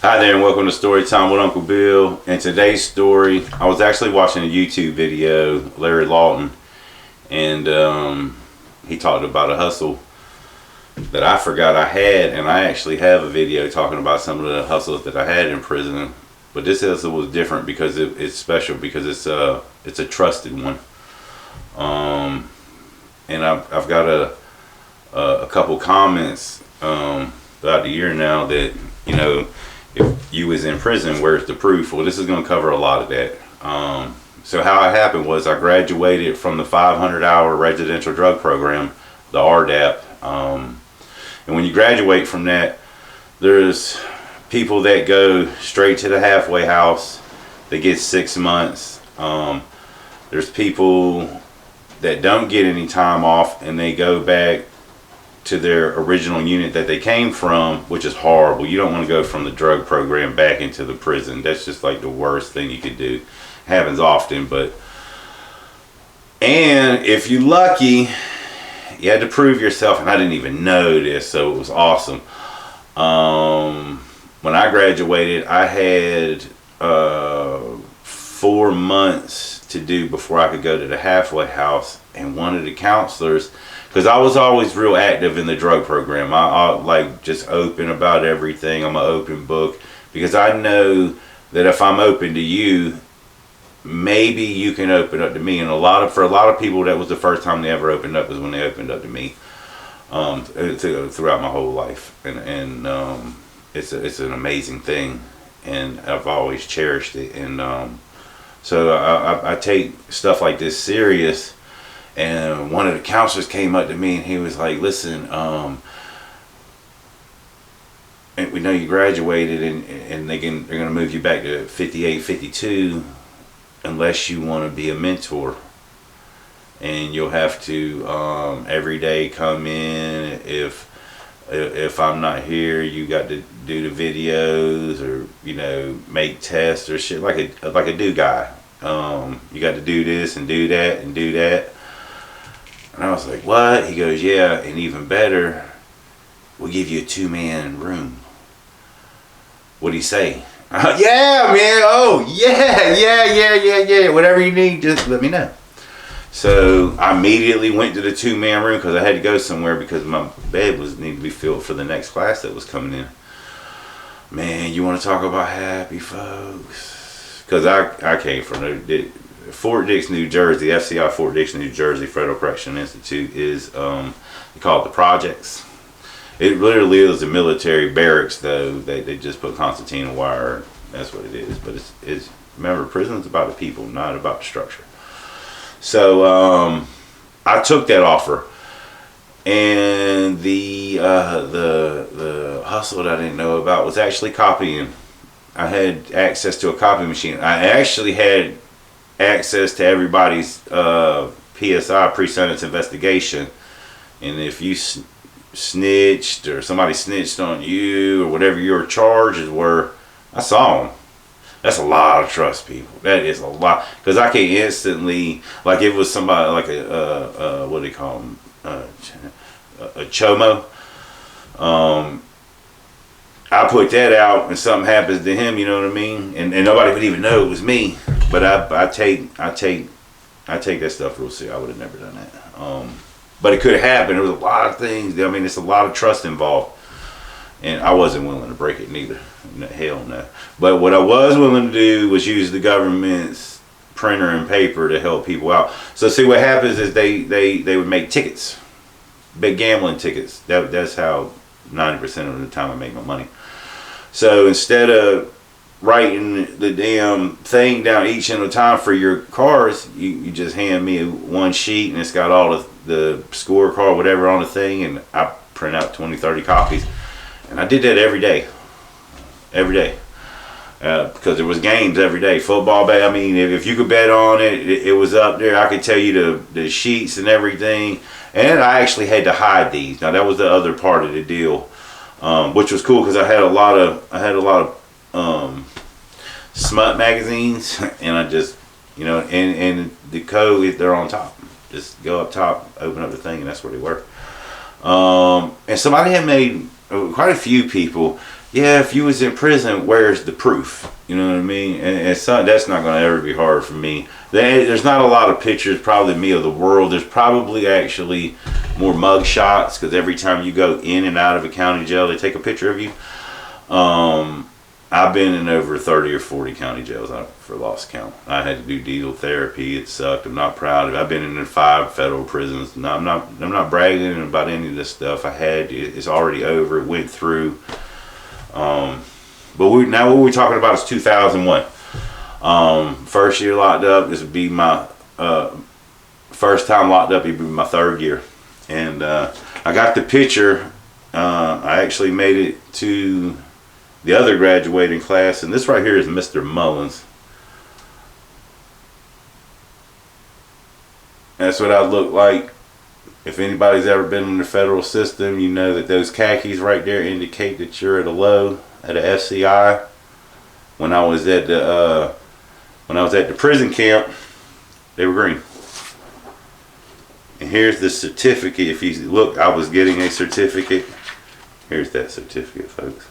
Hi there and welcome to Storytime with Uncle Bill. And today's story, I was actually watching a YouTube video, Larry Lawton, and he talked about a hustle that I forgot I had, and I actually have a video talking about some of the hustles that I had in prison. But this hustle was different because it's special, because it's a trusted one. And I've got a couple comments throughout the year now that, you know, if you was in prison, where's the proof? Well, this is going to cover a lot of that. So how it happened was I graduated from the 500-hour residential drug program, the RDAP. And when you graduate from that, there's people that go straight to the halfway house. They get 6 months. There's people that don't get any time off and they go back to their original unit that they came from, which is horrible. You don't want to go from the drug program back into the prison. That's just like the worst thing you could do. Happens often, and if you're lucky, you had to prove yourself, and I didn't even know this, so it was awesome. When I graduated, I had 4 months to do before I could go to the halfway house, and one of the counselors, because I was always real active in the drug program. I like just open about everything. I'm an open book, because I know that if I'm open to you, maybe you can open up to me. And for a lot of people, that was the first time they ever opened up, was when they opened up to me. Throughout my whole life, and it's an amazing thing, and I've always cherished it. And so I take stuff like this serious. And one of the counselors came up to me and he was like, listen, and we know you graduated, and they're going to move you back to 58, 52 unless you want to be a mentor. And you'll have to every day come in. If I'm not here, you got to do the videos, or, you know, make tests or shit like a do guy. You got to do this and do that and do that. And I was like, what? He goes, yeah, and even better, we'll give you a 2-man room. What'd he say? Yeah, man. Oh, yeah. Whatever you need, just let me know. So I immediately went to the 2-man room, because I had to go somewhere, because my bed needed to be filled for the next class that was coming in. Man, you want to talk about happy, folks? Because I came from Fort Dix, New Jersey. FCI Fort Dix, New Jersey Federal Correctional Institute is they call it the projects. It literally is a military barracks, though. They just put concertina wire. That's what it is. But it's remember, prison's about the people, not about the structure. So I took that offer, and the hustle that I didn't know about was actually copying. I had access to a copy machine. I actually had access to everybody's PSI, pre-sentence investigation, and if you snitched, or somebody snitched on you, or whatever your charges were, I saw them. That's a lot of trust, people. That is a lot, because I can instantly, like, if it was somebody like a what do you call them, a chomo, I put that out and something happens to him, you know what I mean, and nobody would even know it was me. But I take that stuff real serious. I would have never done that. But it could have happened. There was a lot of things. I mean, it's a lot of trust involved, and I wasn't willing to break it neither. No, hell no. But what I was willing to do was use the government's printer and paper to help people out. So see, what happens is they would make tickets, big gambling tickets. That's how 90% of the time I make my money. So instead of writing the damn thing down each and a time for your cars, you just hand me one sheet, and it's got all the scorecard, whatever, on the thing, and I print out 20-30 copies. And I did that every day because there was games every day, football bet. I mean, if you could bet on it, it was up there. I could tell you the sheets and everything. And I actually had to hide these. Now that was the other part of the deal, which was cool, because I had a lot of smut magazines, and I just, you know, and the code, they're on top. Just go up top, open up the thing, and that's where they were. And somebody had made, quite a few people yeah, if you was in prison, where's the proof? You know what I mean? And that's not going to ever be hard for me. There's not a lot of pictures, probably me of the world. There's probably actually more mug shots, because every time you go in and out of a county jail, they take a picture of you. I've been in over 30 or 40 county jails for lost count. I had to do needle therapy. It sucked. I'm not proud of it. I've been in 5 federal prisons. No, I'm not bragging about any of this stuff. It's already over. It went through. But now what we're talking about is 2001. First year locked up. This would be my first time locked up. It'd be my 3rd year, and I got the picture. I actually made it to the other graduating class, and this right here is Mr. Mullins. That's what I look like. If anybody's ever been in the federal system, you know that those khakis right there indicate that you're at a low, at a FCI. When I was at the prison camp, they were green. And here's the certificate. If you look, I was getting a certificate. Here's that certificate, folks.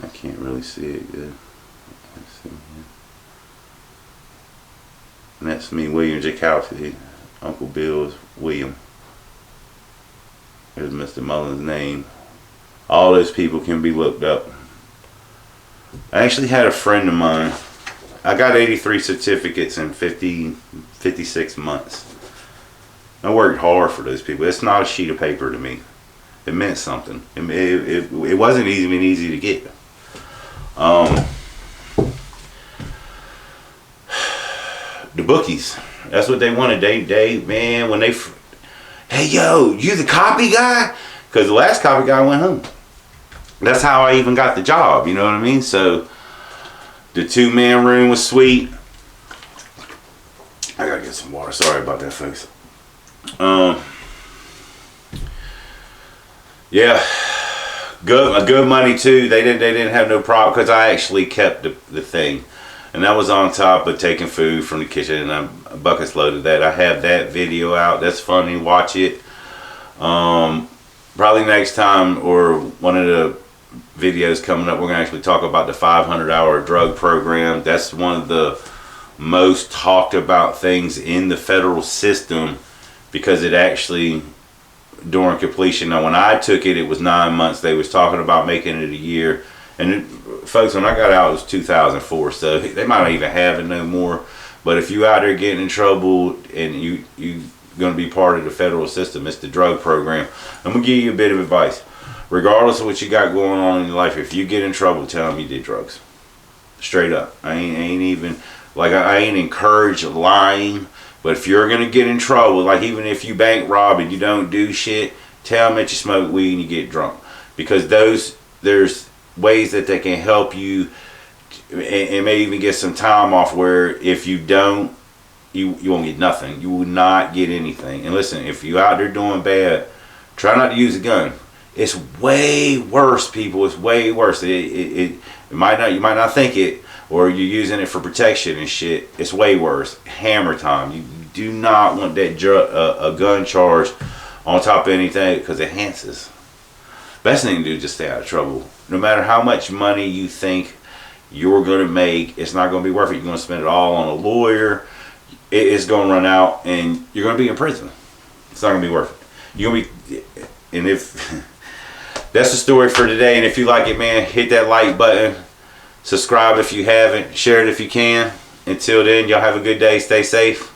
I can't really see it good. Let's see here. And that's me, William Jakowski. Uncle Bill's William. Here's Mr. Mullins' name. All those people can be looked up. I actually had a friend of mine. I got 83 certificates in 56 months. I worked hard for those people. It's not a sheet of paper to me. It meant something. It wasn't even easy to get. The bookies. That's what they wanted. They man, when they, hey yo, you the copy guy? Because the last copy guy went home. That's how I even got the job. You know what I mean? So the 2-man room was sweet. I gotta get some water. Sorry about that, folks. Yeah, good money too. They didn't have no problem, because I actually kept the thing, and that was on top of taking food from the kitchen, and I buckets loaded that. I have that video out. That's funny. Watch it. Probably next time, or one of the videos coming up, we're gonna actually talk about the 500-hour drug program. That's one of the most talked about things in the federal system, because it actually, during completion, now when I took it, it was 9 months. They was talking about making it a year. And folks, when I got out, it was 2004, so they might not even have it no more. But if you out there getting in trouble and you going to be part of the federal system, it's the drug program. I'm going to give you a bit of advice. Regardless of what you got going on in your life, if you get in trouble, tell them you did drugs. Straight up. I ain't even, like, I ain't encourage lying. But if you're going to get in trouble, like even if you bank rob and you don't do shit, tell them that you smoke weed and you get drunk. Because there's ways that they can help you, and may even get some time off, where if you don't, you won't get nothing. You will not get anything. And listen, if you out there doing bad, try not to use a gun. It's way worse, people. It's way worse. It might not, you might not think it, or you're using it for protection and shit. It's way worse. Hammer time. You do not want that a gun charge on top of anything, because it enhances. Best thing to do is just stay out of trouble. No matter how much money you think you're going to make, it's not going to be worth it. You're going to spend it all on a lawyer. It's going to run out, and you're going to be in prison. It's not going to be worth it. You're going to be, and if that's the story for today. And if you like it, man, hit that like button. Subscribe if you haven't. Share it if you can. Until then, y'all have a good day. Stay safe.